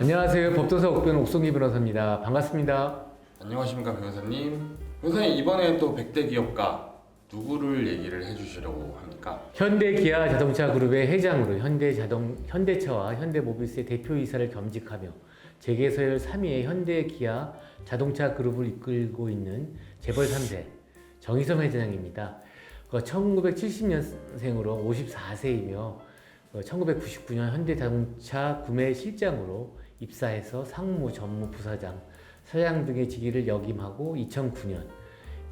안녕하세요. 법도사 옥변 옥송기 변호사입니다. 반갑습니다. 안녕하십니까 변호사님. 변호사님 이번에 또 100대 기업가 누구를 얘기를 해주시려고 합니까? 현대기아 자동차 그룹의 회장으로 현대차와 현대모비스의 대표이사를 겸직하며 재계서열 3위의 현대기아 자동차 그룹을 이끌고 있는 재벌 3세 정의선 회장입니다. 1970년생으로 54세이며 1999년 현대자동차 구매실장으로 입사해서 상무, 전무, 부사장, 사장 등의 직위를 역임하고 2009년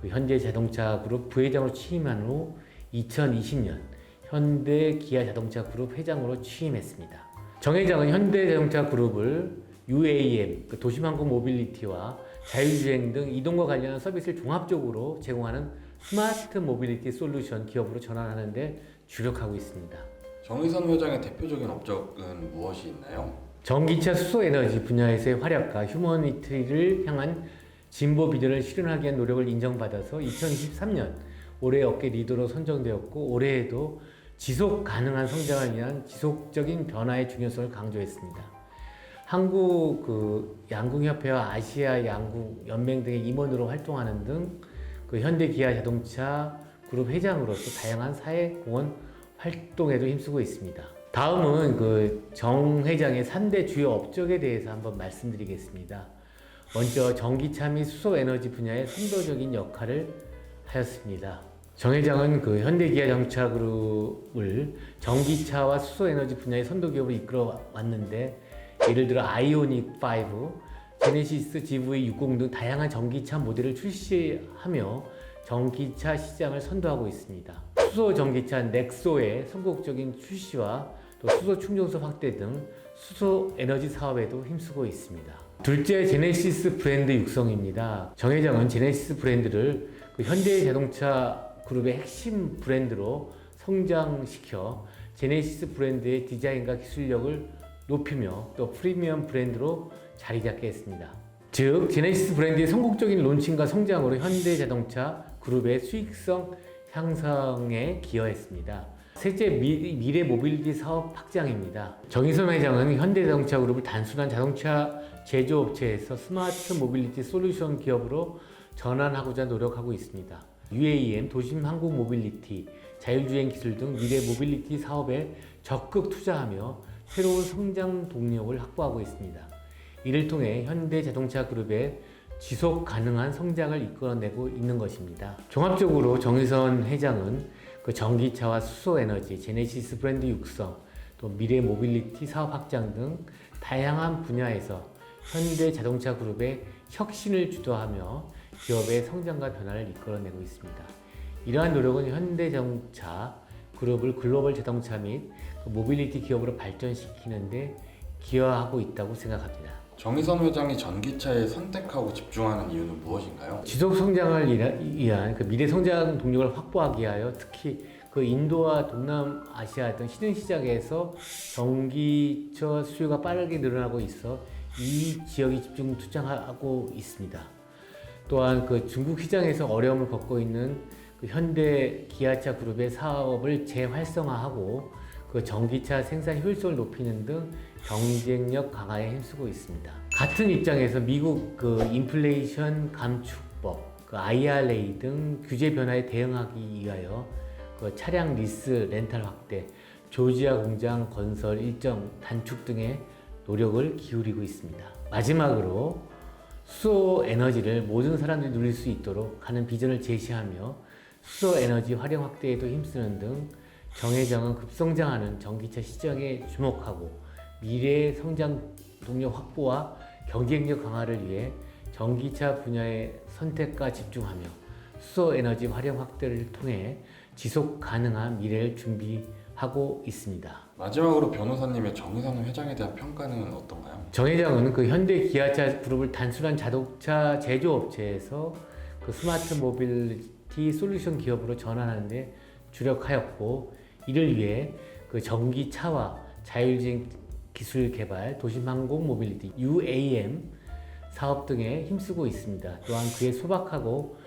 현대자동차 그룹 부회장으로 취임한 후 2020년 현대기아자동차 그룹 회장으로 취임했습니다. 정 회장은 현대자동차 그룹을 UAM, 도심항공 모빌리티와 자율주행 등 이동과 관련한 서비스를 종합적으로 제공하는 스마트 모빌리티 솔루션 기업으로 전환하는 데 주력하고 있습니다. 정의선 회장의 대표적인 업적은 무엇이 있나요? 전기차 수소에너지 분야에서의 활약과 휴머니티를 향한 진보 비전을 실현하기 위한 노력을 인정받아서 2023년 올해 업계 리더로 선정되었고 올해에도 지속 가능한 성장을 위한 지속적인 변화의 중요성을 강조했습니다. 한국 양궁협회와 아시아 양궁 연맹 등의 임원으로 활동하는 등 현대기아 자동차 그룹 회장으로서 다양한 사회공헌 활동에도 힘쓰고 있습니다. 다음은 정 회장의 3대 주요 업적에 대해서 한번 말씀드리겠습니다. 먼저 전기차 및 수소에너지 분야의 선도적인 역할을 하였습니다. 정 회장은 현대기아 자동차 그룹을 전기차와 수소에너지 분야의 선도기업으로 이끌어 왔는데 예를 들어 아이오닉 5, 제네시스 GV60 등 다양한 전기차 모델을 출시하며 전기차 시장을 선도하고 있습니다. 수소 전기차 넥소의 선곡적인 출시와 또 수소 충전소 확대 등 수소 에너지 사업에도 힘쓰고 있습니다. 둘째, 제네시스 브랜드 육성입니다. 정 회장은 제네시스 브랜드를 현대자동차 그룹의 핵심 브랜드로 성장시켜 제네시스 브랜드의 디자인과 기술력을 높이며 또 프리미엄 브랜드로 자리 잡게 했습니다. 즉, 제네시스 브랜드의 성공적인 론칭과 성장으로 현대자동차 그룹의 수익성 향상에 기여했습니다. 셋째, 미래 모빌리티 사업 확장입니다. 정의선 회장은 현대자동차 그룹을 단순한 자동차 제조업체에서 스마트 모빌리티 솔루션 기업으로 전환하고자 노력하고 있습니다. UAM, 도심 항공 모빌리티, 자율주행 기술 등 미래 모빌리티 사업에 적극 투자하며 새로운 성장 동력을 확보하고 있습니다. 이를 통해 현대자동차 그룹의 지속 가능한 성장을 이끌어내고 있는 것입니다. 종합적으로 정의선 회장은 전기차와 수소에너지, 제네시스 브랜드 육성, 또 미래 모빌리티 사업 확장 등 다양한 분야에서 현대자동차 그룹의 혁신을 주도하며 기업의 성장과 변화를 이끌어내고 있습니다. 이러한 노력은 현대자동차 그룹을 글로벌 자동차 및 모빌리티 기업으로 발전시키는 데 기여하고 있다고 생각합니다. 정의선 회장이 전기차에 선택하고 집중하는 이유는 무엇인가요? 지속 성장을 위한 미래 성장 동력을 확보하기 위하여 특히 인도와 동남아시아 등 신흥시장에서 전기차 수요가 빠르게 늘어나고 있어 이 지역에 집중 투자하고 있습니다. 또한 중국 시장에서 어려움을 겪고 있는 현대 기아차 그룹의 사업을 재활성화하고 전기차 생산 효율성을 높이는 등 경쟁력 강화에 힘쓰고 있습니다. 같은 입장에서 미국 인플레이션 감축법, IRA 등 규제 변화에 대응하기 위하여 차량 리스 렌탈 확대, 조지아 공장 건설 일정 단축 등의 노력을 기울이고 있습니다. 마지막으로 수소 에너지를 모든 사람들이 누릴 수 있도록 하는 비전을 제시하며 수소 에너지 활용 확대에도 힘쓰는 등 정 회장은 급성장하는 전기차 시장에 주목하고 미래의 성장 동력 확보와 경쟁력 강화를 위해 전기차 분야의 선택과 집중하며 수소 에너지 활용 확대를 통해 지속 가능한 미래를 준비하고 있습니다. 마지막으로 변호사님의 정의선 회장에 대한 평가는 어떤가요? 정 회장은 현대 기아차 그룹을 단순한 자동차 제조업체에서 스마트 모빌리티 솔루션 기업으로 전환하는 데 주력하였고 이를 위해 전기차와 자율주행 기술 개발, 도심항공 모빌리티, UAM 사업 등에 힘쓰고 있습니다. 또한 그의 소박하고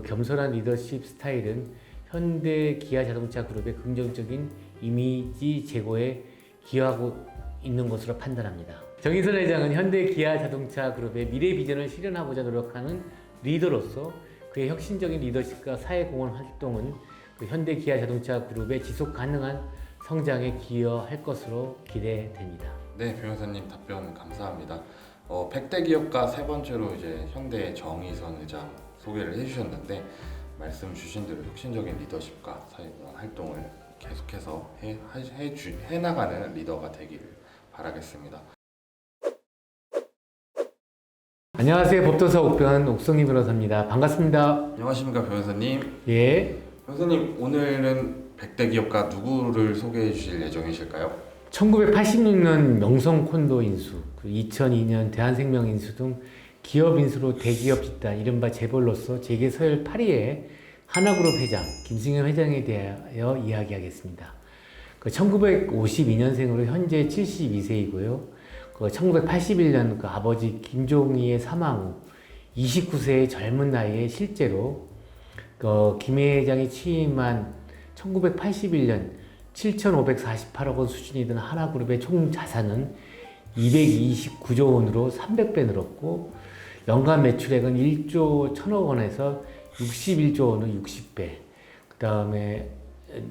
겸손한 리더십 스타일은 현대 기아 자동차 그룹의 긍정적인 이미지 제고에 기여하고 있는 것으로 판단합니다. 정의선 회장은 현대 기아 자동차 그룹의 미래 비전을 실현하고자 노력하는 리더로서 그의 혁신적인 리더십과 사회공헌 활동은 그 현대 기아 자동차 그룹의 지속 가능한 성장에 기여할 것으로 기대됩니다. 네, 변호사님 답변 감사합니다. 100대 기업가 세 번째로 이제 현대 정의선 회장 소개를 해주셨는데 말씀 주신 대로 혁신적인 리더십과 사회공헌 활동을 계속해서 해나가는 리더가 되기를 바라겠습니다. 안녕하세요. 법도사 옥변 옥성희 변호사입니다. 반갑습니다. 안녕하십니까 변호사님. 예. 변호사님 오늘은 100대 기업가 누구를 소개해 주실 예정이실까요? 1986년 명성 콘도 인수, 2002년 대한생명 인수 등 기업 인수로 대기업 집단, 이른바 재벌로서 재계 서열 8위의 하나그룹 회장 김승현 회장에 대하여 이야기하겠습니다. 1952년생으로 현재 72세이고요. 1981년 아버지 김종희의 사망 후 29세의 젊은 나이에 실제로 김 회장이 취임한 1981년 7,548억 원 수준이던 하나그룹의 총 자산은 229조 원으로 300배 늘었고 연간 매출액은 1조 1,000억 원에서 61조 원으로 60배. 그 다음에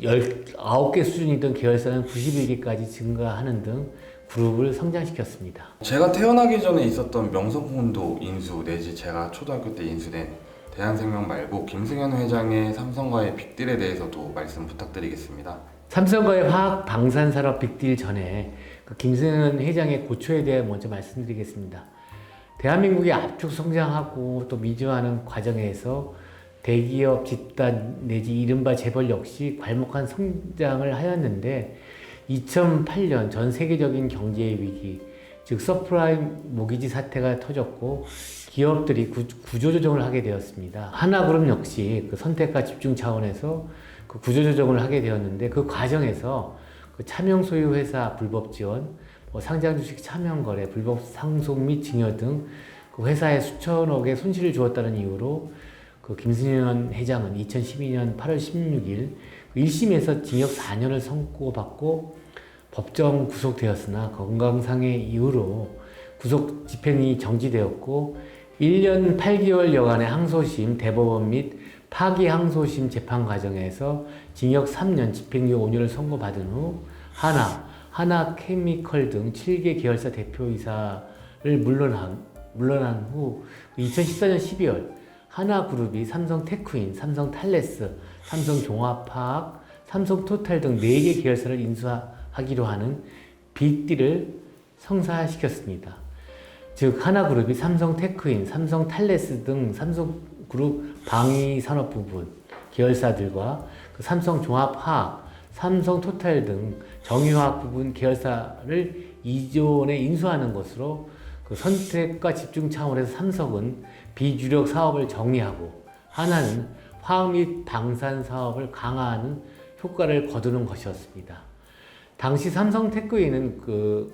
19개 수준이던 계열사는 91개까지 증가하는 등 그룹을 성장시켰습니다. 제가 태어나기 전에 있었던 명성콘도 인수 내지 제가 초등학교 때 인수된 대한생명 말고 김승현 회장의 삼성과의 빅딜에 대해서도 말씀 부탁드리겠습니다. 삼성과의 화학 방산 산업 빅딜 전에 김승현 회장의 고초에 대해 먼저 말씀드리겠습니다. 대한민국이 압축 성장하고 또 미주하는 과정에서 대기업 집단 내지 이른바 재벌 역시 괄목한 성장을 하였는데 2008년 전 세계적인 경제 위기, 즉 서프라임 모기지 사태가 터졌고 기업들이 구조조정을 하게 되었습니다. 하나그룹 역시 선택과 집중 차원에서 구조조정을 하게 되었는데 그 과정에서 차명 소유 회사 불법 지원, 상장 주식 차명 거래, 불법 상속 및 증여 등 회사에 수천억의 손실을 주었다는 이유로 김승현 회장은 2012년 8월 16일 1심에서 징역 4년을 선고받고 법정 구속되었으나 건강상의 이유로 구속 집행이 정지되었고 1년 8개월여간의 항소심, 대법원 및 파기 항소심 재판 과정에서 징역 3년, 집행유예 5년을 선고받은 후 하나케미컬 등 7개 계열사 대표이사를 물러난 후 2014년 12월 하나그룹이 삼성테크인, 삼성탈레스, 삼성종합화학, 삼성토탈 등 4개 계열사를 인수하기로 하는 빅딜을 성사시켰습니다. 즉 하나그룹이 삼성테크인, 삼성탈레스 등 삼성그룹 방위산업 부분 계열사들과 삼성종합화학, 삼성토탈 등 정유화학 부분 계열사를 이전에 인수하는 것으로 선택과 집중 차원에서 삼성은 비주력 사업을 정리하고 하나는 화학 및 방산 사업을 강화하는 효과를 거두는 것이었습니다. 당시 삼성테크인은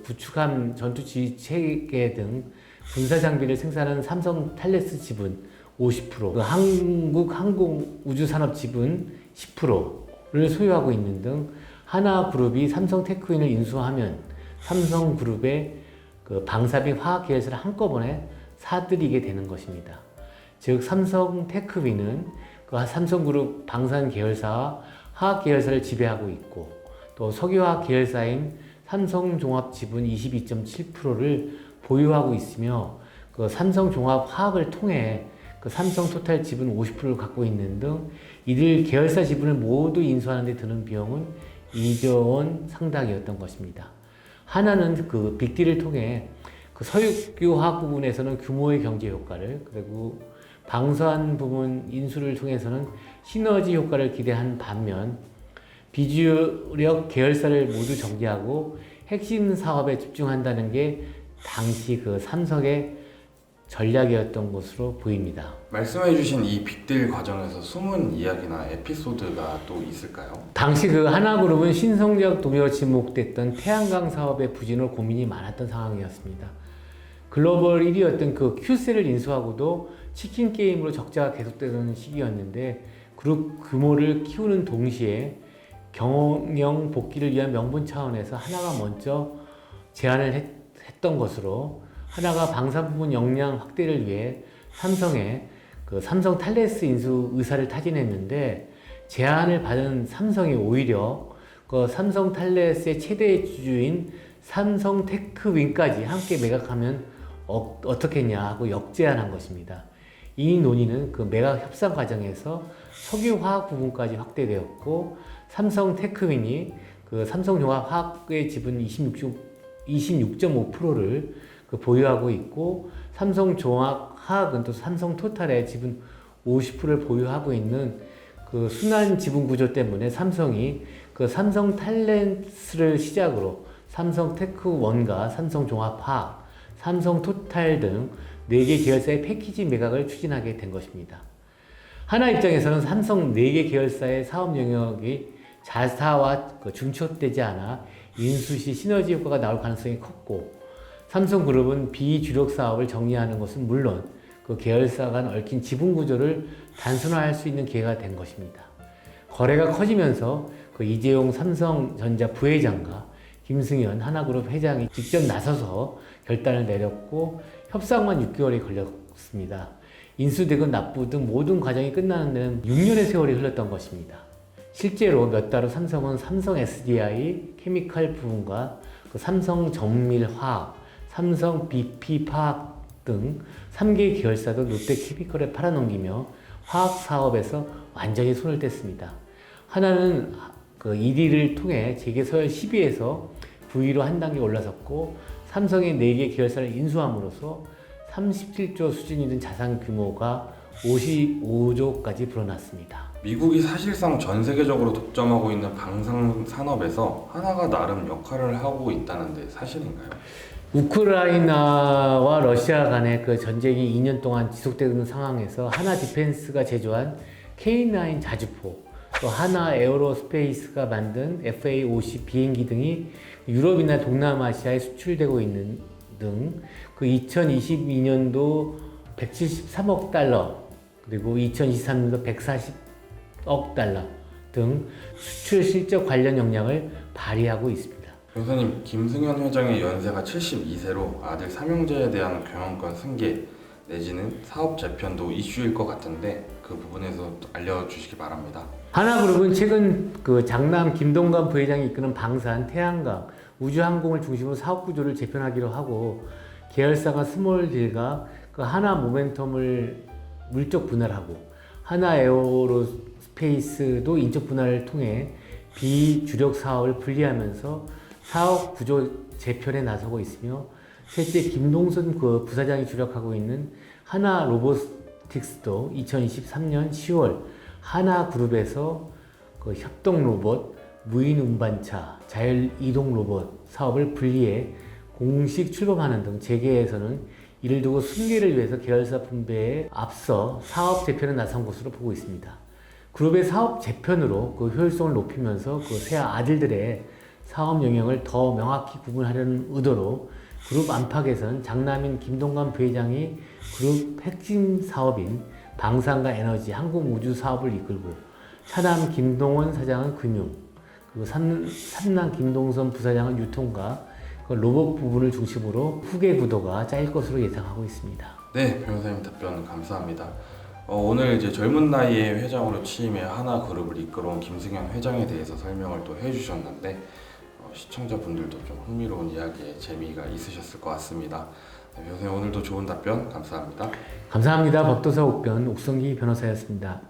구축함 전투지 체계 등 군사 장비를 생산하는 삼성탈레스 지분 50%, 한국항공우주산업 지분 10%를 소유하고 있는 등 하나그룹이 삼성테크인을 인수하면 삼성그룹의 방사비 화학 계열사를 한꺼번에 사들이게 되는 것입니다. 즉 삼성테크윈은 삼성그룹 방산 계열사와 화학 계열사를 지배하고 있고 또 석유화학 계열사인 삼성종합 지분 22.7%를 보유하고 있으며 삼성종합화학을 통해 삼성토탈 지분 50%를 갖고 있는 등 이들 계열사 지분을 모두 인수하는 데 드는 비용은 2조 원 상당이었던 것입니다. 하나는 빅딜을 통해 석유화학 부분에서는 규모의 경제 효과를, 그리고 방산 부분 인수를 통해서는 시너지 효과를 기대한 반면 비주력 계열사를 모두 정리하고 핵심 사업에 집중한다는 게 당시 삼성의 전략이었던 것으로 보입니다. 말씀해주신 이 빅딜 과정에서 숨은 이야기나 에피소드가 또 있을까요? 당시 하나그룹은 신성적 동요로 지목됐던 태양광 사업의 부진으로 고민이 많았던 상황이었습니다. 글로벌 1위였던 큐셀을 인수하고도 치킨 게임으로 적자가 계속되던 시기였는데 그룹 규모를 키우는 동시에 경영 복귀를 위한 명분 차원에서 하나가 먼저 제안을 했던 것으로 하나가 방산부문 역량 확대를 위해 삼성에 그 삼성 탈레스 인수 의사를 타진했는데 제안을 받은 삼성이 오히려 그 삼성 탈레스의 최대 주주인 삼성 테크윈까지 함께 매각하면 어떻겠냐 하고 역제안한 것입니다. 이 논의는 그 매각 협상 과정에서 석유화학 부분까지 확대되었고 삼성 테크윈이 그 삼성종합화학의 지분 26.5%를 그 보유하고 있고 삼성종합화학은 또 삼성토탈의 지분 50%를 보유하고 있는 그 순환 지분 구조 때문에 삼성이 그 삼성 탤런스를 시작으로 삼성 테크원과 삼성종합화학, 삼성토탈 등 4개 계열사의 패키지 매각을 추진하게 된 것입니다. 하나 입장에서는 삼성 4개 계열사의 사업 영역이 자사와 중첩되지 않아 인수 시 시너지 효과가 나올 가능성이 컸고 삼성그룹은 비주력 사업을 정리하는 것은 물론 그 계열사 간 얽힌 지분 구조를 단순화할 수 있는 기회가 된 것입니다. 거래가 커지면서 그 이재용 삼성전자 부회장과 김승현 하나그룹 회장이 직접 나서서 결단을 내렸고 협상만 6개월이 걸렸습니다. 인수대금 납부 등 모든 과정이 끝나는 데는 6년의 세월이 흘렀던 것입니다. 실제로 몇 달 후 삼성은 삼성 SDI 케미칼 부분과 그 삼성 정밀화학, 삼성 BP화학 등 3개 계열사도 롯데케미컬에 팔아넘기며 화학 사업에서 완전히 손을 뗐습니다. 하나는 그 1위를 통해 재계 서열 10위에서 9위로 한 단계 올라섰고 삼성의 4개 계열사를 인수함으로써 37조 수준이 된 자산 규모가 55조까지 불어났습니다. 미국이 사실상 전 세계적으로 독점하고 있는 방산 산업에서 하나가 나름 역할을 하고 있다는데 사실인가요? 우크라이나와 러시아 간의 그 전쟁이 2년 동안 지속되는 상황에서 하나 디펜스가 제조한 K9 자주포, 또 하나 에어로스페이스가 만든 FA-50 비행기 등이 유럽이나 동남아시아에 수출되고 있는 등 그 2022년도 173억 달러 그리고 2023년도 140억 달러 등 수출 실적 관련 역량을 발휘하고 있습니다. 변호사님, 김승현 회장의 연세가 72세로 아들 삼형제에 대한 경영권 승계 내지는 사업 재편도 이슈일 것 같은데 그 부분에서 알려주시기 바랍니다. 하나그룹은 최근 그 장남 김동관 부회장이 이끄는 방산, 태양광, 우주항공을 중심으로 사업 구조를 재편하기로 하고 계열사가 스몰딜과 그 하나 모멘텀을 물적 분할하고 하나 에어로스페이스도 인적 분할을 통해 비주력 사업을 분리하면서 사업 구조 재편에 나서고 있으며 셋째 김동선 그 부사장이 주력하고 있는 하나 로보틱스도 2023년 10월 하나그룹에서 그 협동 로봇, 무인 운반차, 자율 이동 로봇 사업을 분리해 공식 출범하는 등 재계에서는 이를 두고 승계를 위해서 계열사 분배에 앞서 사업 재편에 나선 것으로 보고 있습니다. 그룹의 사업 재편으로 그 효율성을 높이면서 그 세 아들들의 사업 영역을 더 명확히 구분하려는 의도로 그룹 안팎에서는 장남인 김동관 부회장이 그룹 핵심 사업인 방산과 에너지, 항공우주 사업을 이끌고 차남 김동원 사장은 금융, 그리고 삼남 김동선 부사장은 유통과 그 로봇 부분을 중심으로 후계 구도가 짜일 것으로 예상하고 있습니다. 네, 변호사님 답변 감사합니다. 오늘 이제 젊은 나이에 회장으로 취임해 하나그룹을 이끌어온 김승현 회장에 대해서 설명을 또 해주셨는데 시청자분들도 좀 흥미로운 이야기에 재미가 있으셨을 것 같습니다. 네, 변호사님 오늘도 좋은 답변 감사합니다. 감사합니다. 법도사 옥변 옥성기 변호사였습니다.